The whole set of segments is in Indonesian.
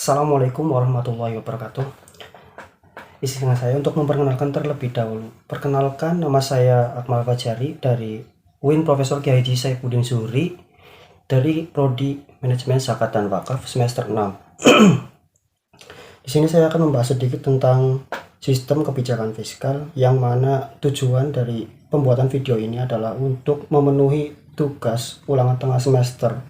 Assalamualaikum warahmatullahi wabarakatuh. Izinkan saya untuk memperkenalkan terlebih dahulu. Perkenalkan, nama saya Akmal Fajari dari UIN Profesor Kiai Haji Saifuddin Zuhri dari Prodi Manajemen Zakat dan Wakaf semester 6. Di sini saya akan membahas sedikit tentang sistem kebijakan fiskal, yang mana tujuan dari pembuatan video ini adalah untuk memenuhi tugas ulangan tengah semester.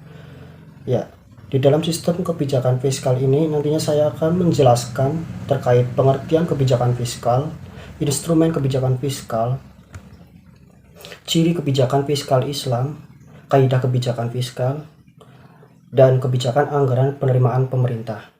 Ya, di dalam sistem kebijakan fiskal ini nantinya saya akan menjelaskan terkait pengertian kebijakan fiskal, instrumen kebijakan fiskal, ciri kebijakan fiskal Islam, kaidah kebijakan fiskal, dan kebijakan anggaran penerimaan pemerintah.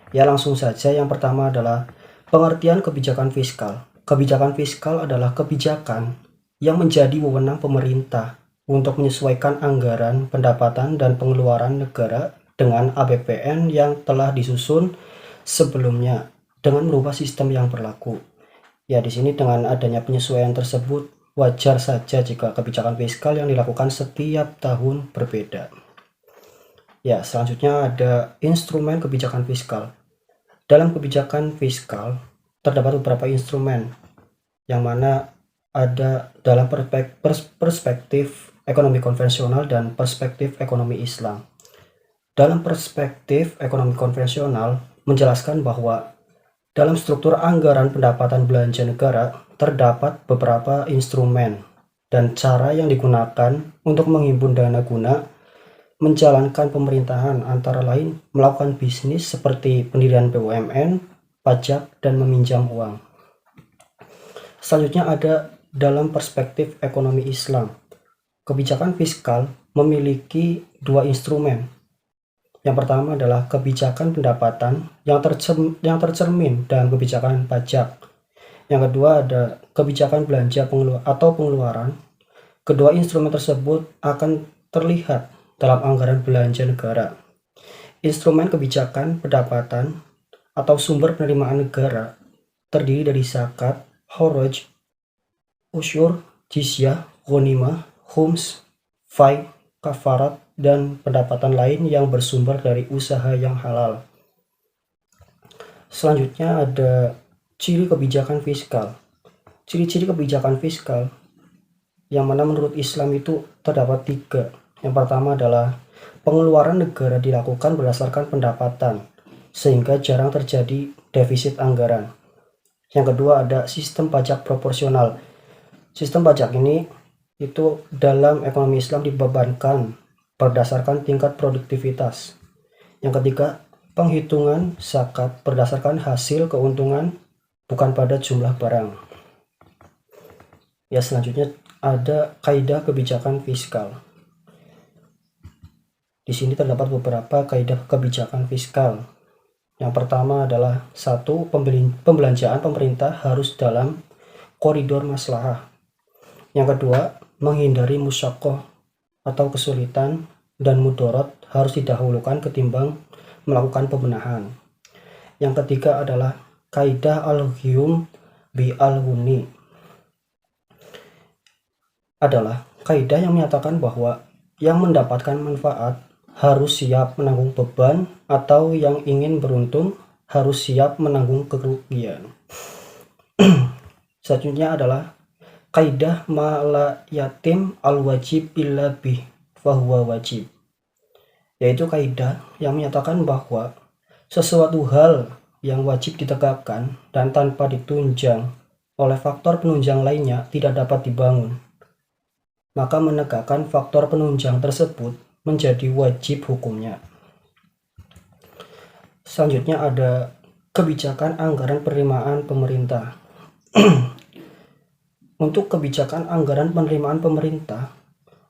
Ya, langsung saja. Yang pertama adalah pengertian kebijakan fiskal. Kebijakan fiskal adalah kebijakan yang menjadi wewenang pemerintah untuk menyesuaikan anggaran, pendapatan, dan pengeluaran negara dengan APBN yang telah disusun sebelumnya dengan merubah sistem yang berlaku. Ya, di sini dengan adanya penyesuaian tersebut, wajar saja jika kebijakan fiskal yang dilakukan setiap tahun berbeda. Ya, selanjutnya ada instrumen kebijakan fiskal. Dalam kebijakan fiskal terdapat beberapa instrumen, yang mana ada dalam perspektif ekonomi konvensional dan perspektif ekonomi Islam. Dalam perspektif ekonomi konvensional menjelaskan bahwa dalam struktur anggaran pendapatan belanja negara terdapat beberapa instrumen dan cara yang digunakan untuk menghimpun dana guna menjalankan pemerintahan, antara lain melakukan bisnis seperti pendirian BUMN, pajak, dan meminjam uang. Selanjutnya ada dalam perspektif ekonomi Islam. Kebijakan fiskal memiliki dua instrumen. Yang pertama adalah kebijakan pendapatan yang tercermin dalam kebijakan pajak. Yang kedua ada kebijakan belanja atau pengeluaran. Kedua instrumen tersebut akan terlihat dalam anggaran belanja negara. Instrumen kebijakan pendapatan atau sumber penerimaan negara terdiri dari zakat, kharaj, usyur, jizyah, ghanimah, khums, fai, kafarat, dan pendapatan lain yang bersumber dari usaha yang halal. Selanjutnya ada ciri kebijakan fiskal. Ciri-ciri kebijakan fiskal yang mana menurut Islam itu terdapat 3. Yang pertama adalah pengeluaran negara dilakukan berdasarkan pendapatan, sehingga jarang terjadi defisit anggaran. Yang kedua ada sistem pajak proporsional. Sistem pajak ini itu dalam ekonomi Islam dibebankan berdasarkan tingkat produktivitas. Yang ketiga, penghitungan zakat berdasarkan hasil keuntungan, bukan pada jumlah barang. Ya, selanjutnya ada kaidah kebijakan fiskal. Di sini terdapat beberapa kaidah kebijakan fiskal. Yang pertama adalah 1. Pembelanjaan pemerintah harus dalam koridor maslahah. Yang kedua, menghindari musyaqqah atau kesulitan dan mudorot harus didahulukan ketimbang melakukan pembenahan. Yang ketiga adalah kaidah al-ghiyum bi al-ghuni. Adalah kaidah yang menyatakan bahwa yang mendapatkan manfaat harus siap menanggung beban, atau yang ingin beruntung harus siap menanggung kerugian. Selanjutnya adalah kaidah ma la yatim al wajib illa bih fahuwa wajib, yaitu kaidah yang menyatakan bahwa sesuatu hal yang wajib ditegakkan dan tanpa ditunjang oleh faktor penunjang lainnya tidak dapat dibangun, maka menegakkan faktor penunjang tersebut menjadi wajib hukumnya. Selanjutnya ada kebijakan anggaran penerimaan pemerintah. Untuk kebijakan anggaran penerimaan pemerintah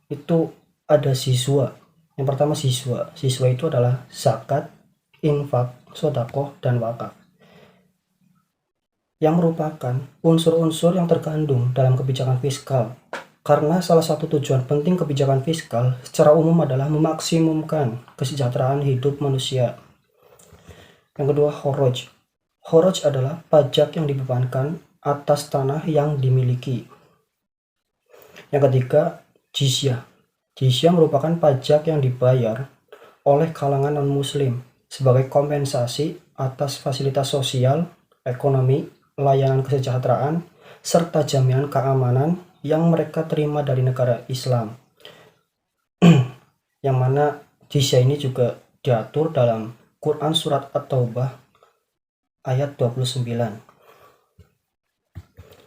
itu ada siswa. Yang pertama siswa. Siswa itu adalah zakat, infak, sedekah, dan wakaf, yang merupakan unsur-unsur yang terkandung dalam kebijakan fiskal. Karena salah satu tujuan penting kebijakan fiskal secara umum adalah memaksimumkan kesejahteraan hidup manusia. Yang kedua, kharaj. Kharaj adalah pajak yang dibebankan atas tanah yang dimiliki. Yang ketiga, jizyah. Jizyah merupakan pajak yang dibayar oleh kalangan non-muslim sebagai kompensasi atas fasilitas sosial, ekonomi, layanan kesejahteraan, serta jaminan keamanan yang mereka terima dari negara Islam. Yang mana jizya ini juga diatur dalam Quran Surat At-Taubah ayat 29.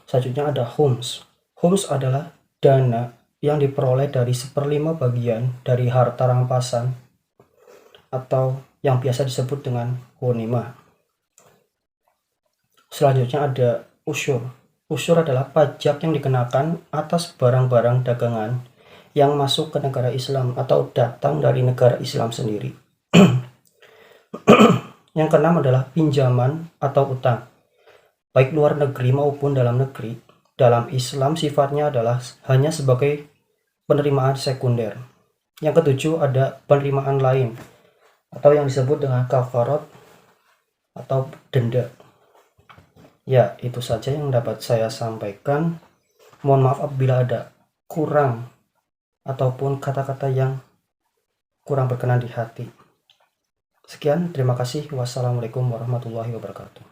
Selanjutnya ada khums. Khums adalah dana yang diperoleh dari 1/5 bagian dari harta rampasan atau yang biasa disebut dengan ghanimah. Selanjutnya ada usyur. Usyur adalah pajak yang dikenakan atas barang-barang dagangan yang masuk ke negara Islam atau datang dari negara Islam sendiri. Yang keenam adalah pinjaman atau utang, baik luar negeri maupun dalam negeri. Dalam Islam sifatnya adalah hanya sebagai penerimaan sekunder. Yang ketujuh ada penerimaan lain atau yang disebut dengan kafarat atau denda. Ya, itu saja yang dapat saya sampaikan. Mohon maaf apabila ada kurang ataupun kata-kata yang kurang berkenan di hati. Sekian, terima kasih. Wassalamualaikum warahmatullahi wabarakatuh.